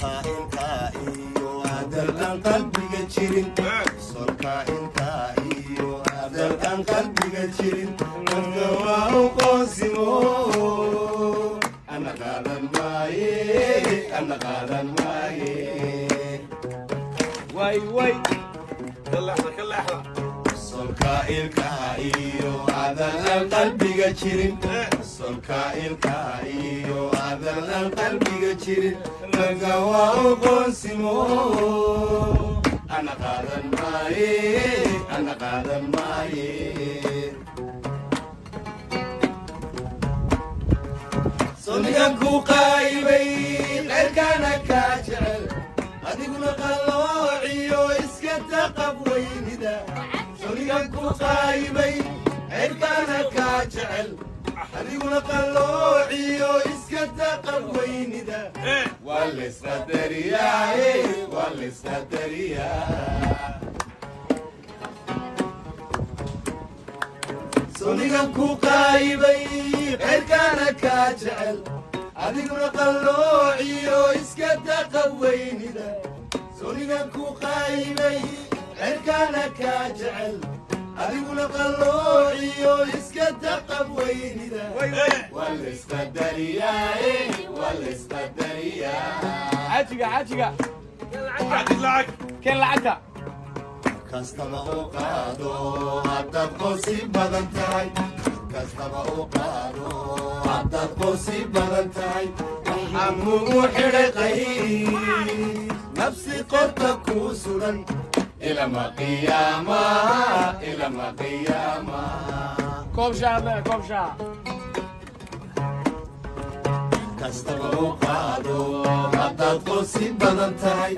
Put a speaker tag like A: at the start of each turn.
A: solka iyo hadalkan qalbiga jirin solka inta iyo hadalkan qalbiga jirin dadka waa u qoosimo ana qaadan maaye
B: way كلاحظة
A: solka ilka iyo hadalkan qalbiga jirin solka ilka iyo hadalkan qalbiga jirin dadka waa u qoosimo ana qaadan maaye sonigan ku qaybay qeyrkana ka jecel adiguna qalloociyo iska taqab weynida sonigan ku qaybay qeyrkana ka jecel adiguna qalloociyo iska taqab weynida waa laysqadariyaa sonigan ku qaybay qeyrkana ka jecel adiguna qalloociyo iska taqab weynida sonigan ku qaybay qeyrkana ka jecel adiguna qalloociyo iska taqab weynida waa laysqadariyaa
B: عاجقة كان لعقة
A: kastaba u qaado haddaad qosi badan tahay kastaba u qaado haddaad qosi badan tahay waxaa mugu xidhay qayb nafsi qorta kuu sugan ilama qiyaama
B: كوب شعر
A: kastaba u qaado haddaad qosi badan tahay